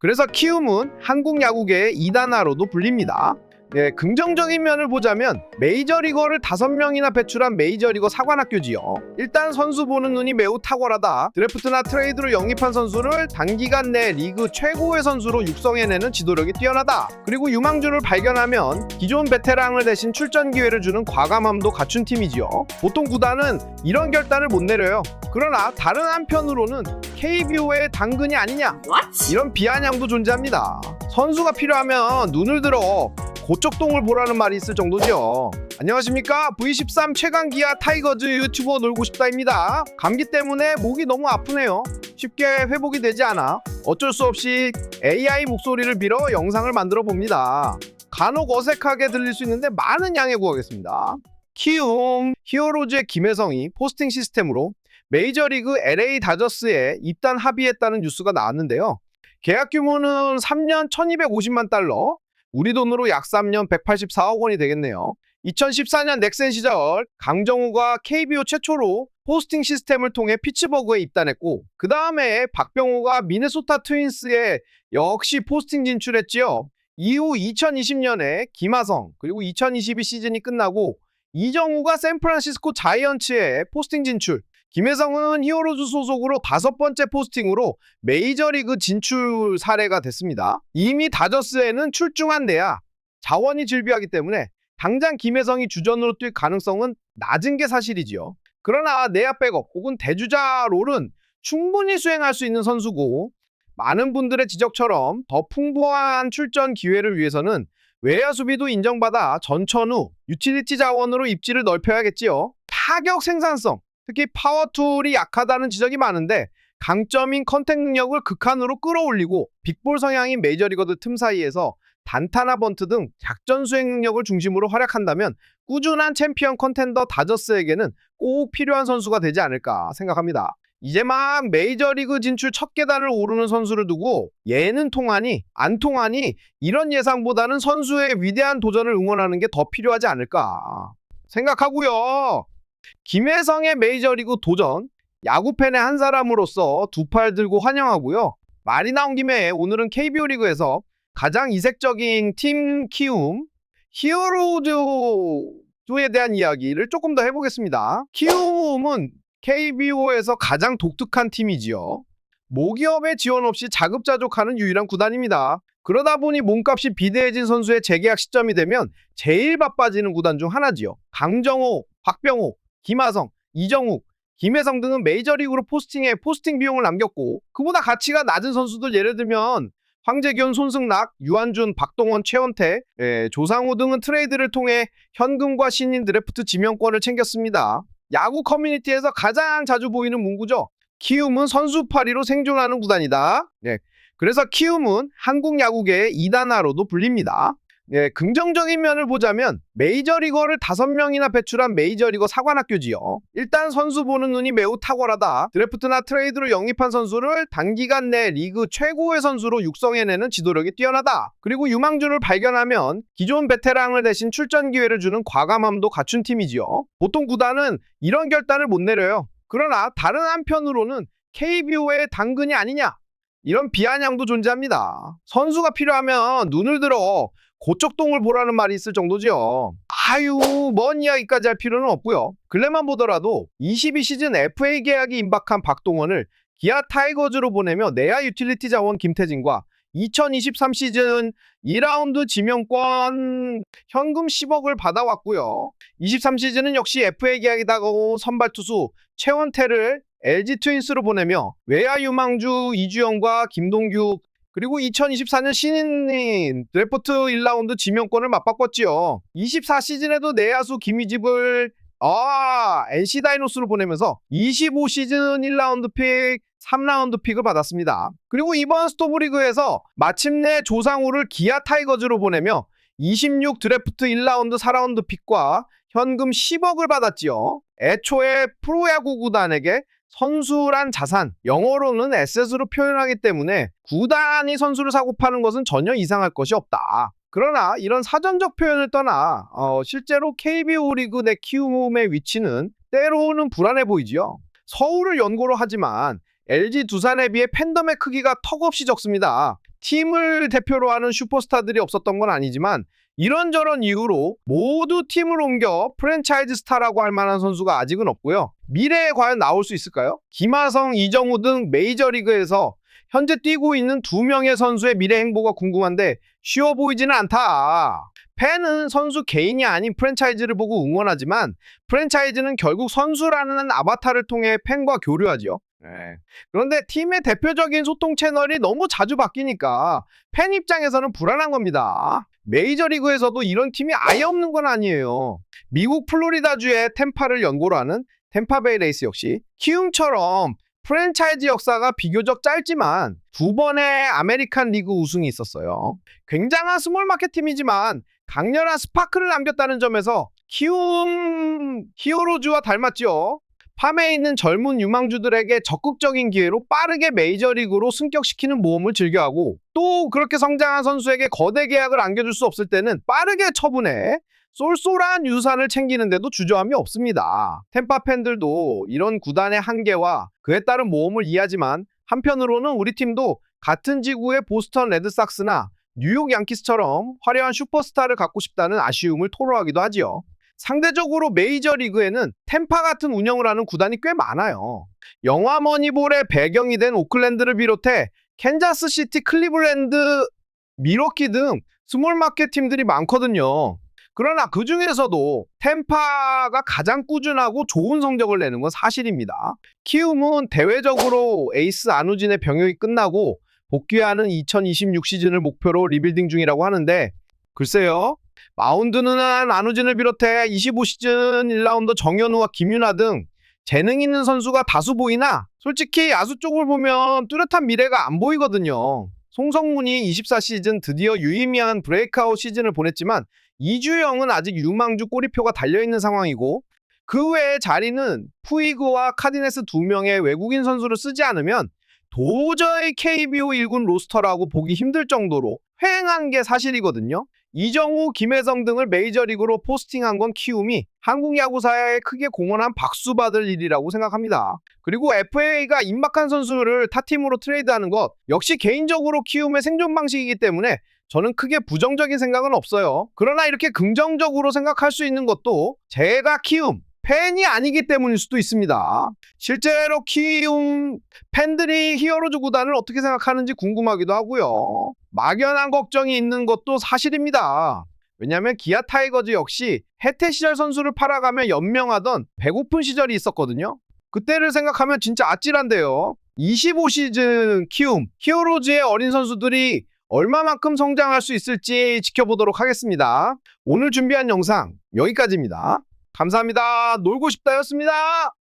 그래서 키움은 한국 야구계의 2단아로도 불립니다. 긍정적인 면을 보자면 메이저리거를 5명이나 배출한 메이저리거 사관학교지요. 일단 선수 보는 눈이 매우 탁월하다. 드래프트나 트레이드로 영입한 선수를 단기간 내 리그 최고의 선수로 육성해내는 지도력이 뛰어나다. 그리고 유망주를 발견하면 기존 베테랑을 대신 출전 기회를 주는 과감함도 갖춘 팀이지요. 보통 구단은 이런 결단을 못 내려요. 그러나 다른 한편으로는 KBO의 당근이 아니냐, 이런 비아냥도 존재합니다. 선수가 필요하면 눈을 들어 고척동을 보라는 말이 있을 정도죠. 안녕하십니까, V13 최강기아 타이거즈 유튜버 놀고싶다입니다. 감기 때문에 목이 너무 아프네요. 쉽게 회복이 되지 않아 어쩔 수 없이 AI 목소리를 빌어 영상을 만들어 봅니다. 간혹 어색하게 들릴 수 있는데 많은 양해 구하겠습니다. 키움 히어로즈의 김혜성이 포스팅 시스템으로 메이저리그 LA 다저스에 입단 합의했다는 뉴스가 나왔는데요. 계약 규모는 3년 1250만 달러, 우리 돈으로 약 3년 184억 원이 되겠네요. 2014년 넥센 시절 강정호가 KBO 최초로 포스팅 시스템을 통해 피츠버그에 입단했고, 그 다음에 박병호가 미네소타 트윈스에 역시 포스팅 진출했지요. 이후 2020년에 김하성, 그리고 2022 시즌이 끝나고 이정우가 샌프란시스코 자이언츠에 포스팅 진출, 김혜성은 히어로즈 소속으로 5번째 포스팅으로 메이저리그 진출 사례가 됐습니다. 이미 다저스에는 출중한 내야 자원이 질비하기 때문에 당장 김혜성이 주전으로 뛸 가능성은 낮은 게 사실이지요. 그러나 내야 백업 혹은 대주자 롤은 충분히 수행할 수 있는 선수고, 많은 분들의 지적처럼 더 풍부한 출전 기회를 위해서는 외야 수비도 인정받아 전천후 유틸리티 자원으로 입지를 넓혀야겠지요. 타격 생산성, 특히 파워툴이 약하다는 지적이 많은데 강점인 컨택 능력을 극한으로 끌어올리고 빅볼 성향인 메이저리거들 틈 사이에서 단타나 번트 등 작전 수행 능력을 중심으로 활약한다면 꾸준한 챔피언 컨텐더 다저스에게는 꼭 필요한 선수가 되지 않을까 생각합니다. 이제 막 메이저리그 진출 첫 계단을 오르는 선수를 두고 얘는 통하니 안 통하니 이런 예상보다는 선수의 위대한 도전을 응원하는 게 더 필요하지 않을까 생각하고요. 김혜성의 메이저리그 도전, 야구팬의 한 사람으로서 두 팔 들고 환영하고요. 말이 나온 김에 오늘은 KBO 리그에서 가장 이색적인 팀 키움 히어로즈에 대한 이야기를 조금 더 해보겠습니다. 키움은 KBO에서 가장 독특한 팀이지요. 모기업의 지원 없이 자급자족하는 유일한 구단입니다. 그러다 보니 몸값이 비대해진 선수의 재계약 시점이 되면 제일 바빠지는 구단 중 하나지요. 강정호, 박병호, 김하성, 이정욱, 김혜성 등은 메이저리그로 포스팅해 포스팅 비용을 남겼고, 그보다 가치가 낮은 선수들 예를 들면 황재균, 손승락, 유한준, 박동원, 최원태, 조상우 등은 트레이드를 통해 현금과 신인 드래프트 지명권을 챙겼습니다. 야구 커뮤니티에서 가장 자주 보이는 문구죠. 키움은 선수파리로 생존하는 구단이다. 그래서 키움은 한국 야구계의 2단아로도 불립니다. 긍정적인 면을 보자면 메이저리거를 5명이나 배출한 메이저리거 사관학교지요. 일단 선수 보는 눈이 매우 탁월하다. 드래프트나 트레이드로 영입한 선수를 단기간 내 리그 최고의 선수로 육성해내는 지도력이 뛰어나다. 그리고 유망주를 발견하면 기존 베테랑을 대신 출전 기회를 주는 과감함도 갖춘 팀이지요. 보통 구단은 이런 결단을 못 내려요. 그러나 다른 한편으로는 KBO의 당근이 아니냐, 이런 비아냥도 존재합니다. 선수가 필요하면 눈을 들어 고척동을 보라는 말이 있을 정도죠. 먼 이야기까지 할 필요는 없고요. 근래만 보더라도 22 시즌 FA 계약이 임박한 박동원을 기아 타이거즈로 보내며 내야 유틸리티 자원 김태진과 2023 시즌 2라운드 지명권 현금 10억을 받아왔고요. 23 시즌은 역시 FA 계약이 다가온 선발 투수 최원태를 LG 트윈스로 보내며 외야 유망주 이주영과 김동규, 그리고 2024년 신인 드래프트 1라운드 지명권을 맞바꿨지요. 24 시즌에도 내야수 김희집을 NC 다이노스로 보내면서 25 시즌 1라운드 픽, 3라운드 픽을 받았습니다. 그리고 이번 스토브리그에서 마침내 조상우를 기아 타이거즈로 보내며 26 드래프트 1라운드 4라운드 픽과 현금 10억을 받았지요. 애초에 프로야구 구단에게 선수란 자산, 영어로는 에셋으로 표현하기 때문에 구단이 선수를 사고 파는 것은 전혀 이상할 것이 없다. 그러나 이런 사전적 표현을 떠나 실제로 KBO 리그 내 키움의 위치는 때로는 불안해 보이지요. 서울을 연고로 하지만 LG 두산에 비해 팬덤의 크기가 턱없이 적습니다. 팀을 대표로 하는 슈퍼스타들이 없었던 건 아니지만 이런저런 이유로 모두 팀을 옮겨 프랜차이즈 스타라고 할 만한 선수가 아직은 없고요. 미래에 과연 나올 수 있을까요? 김하성, 이정우 등 메이저리그에서 현재 뛰고 있는 2명의 선수의 미래 행보가 궁금한데 쉬워 보이지는 않다. 팬은 선수 개인이 아닌 프랜차이즈를 보고 응원하지만 프랜차이즈는 결국 선수라는 아바타를 통해 팬과 교류하죠. 그런데 팀의 대표적인 소통 채널이 너무 자주 바뀌니까 팬 입장에서는 불안한 겁니다. 메이저리그에서도 이런 팀이 아예 없는 건 아니에요. 미국 플로리다주의 템파를 연고로 하는 템파베이 레이스 역시 키움처럼 프랜차이즈 역사가 비교적 짧지만 2번의 아메리칸 리그 우승이 있었어요. 굉장한 스몰마켓 팀이지만 강렬한 스파크를 남겼다는 점에서 키움 히어로즈와 닮았죠. 팜에 있는 젊은 유망주들에게 적극적인 기회로 빠르게 메이저리그로 승격시키는 모험을 즐겨하고 또 그렇게 성장한 선수에게 거대 계약을 안겨줄 수 없을 때는 빠르게 처분해 쏠쏠한 유산을 챙기는데도 주저함이 없습니다. 템파 팬들도 이런 구단의 한계와 그에 따른 모험을 이해하지만 한편으로는 우리 팀도 같은 지구의 보스턴 레드삭스나 뉴욕 양키스처럼 화려한 슈퍼스타를 갖고 싶다는 아쉬움을 토로하기도 하지요. 상대적으로 메이저리그에는 템파 같은 운영을 하는 구단이 꽤 많아요. 영화 머니볼의 배경이 된 오클랜드를 비롯해 캔자스시티, 클리블랜드, 미러키 등 스몰마켓 팀들이 많거든요. 그러나 그 중에서도 템파가 가장 꾸준하고 좋은 성적을 내는 건 사실입니다. 키움은 대외적으로 에이스 안우진의 병역이 끝나고 복귀하는 2026 시즌을 목표로 리빌딩 중이라고 하는데 글쎄요. 마운드는 안우진을 비롯해 25시즌 1라운더 정현우와 김윤아 등 재능 있는 선수가 다수 보이나 솔직히 야수 쪽을 보면 뚜렷한 미래가 안 보이거든요. 송성문이 24시즌 드디어 유의미한 브레이크아웃 시즌을 보냈지만 이주영은 아직 유망주 꼬리표가 달려있는 상황이고 그 외의 자리는 푸이그와 카디네스 2명의 외국인 선수를 쓰지 않으면 도저히 KBO 1군 로스터라고 보기 힘들 정도로 횡한 게 사실이거든요. 이정우, 김혜성 등을 메이저리그로 포스팅한 건 키움이 한국 야구사에 크게 공헌한 박수 받을 일이라고 생각합니다. 그리고 FA가 임박한 선수를 타팀으로 트레이드하는 것 역시 개인적으로 키움의 생존 방식이기 때문에 저는 크게 부정적인 생각은 없어요. 그러나 이렇게 긍정적으로 생각할 수 있는 것도 제가 키움 팬이 아니기 때문일 수도 있습니다. 실제로 키움 팬들이 히어로즈 구단을 어떻게 생각하는지 궁금하기도 하고요. 막연한 걱정이 있는 것도 사실입니다. 왜냐하면 기아 타이거즈 역시 해태 시절 선수를 팔아가며 연명하던 배고픈 시절이 있었거든요. 그때를 생각하면 진짜 아찔한데요. 25시즌 키움 히어로즈의 어린 선수들이 얼마만큼 성장할 수 있을지 지켜보도록 하겠습니다. 오늘 준비한 영상 여기까지입니다. 감사합니다. 놀고 싶다였습니다.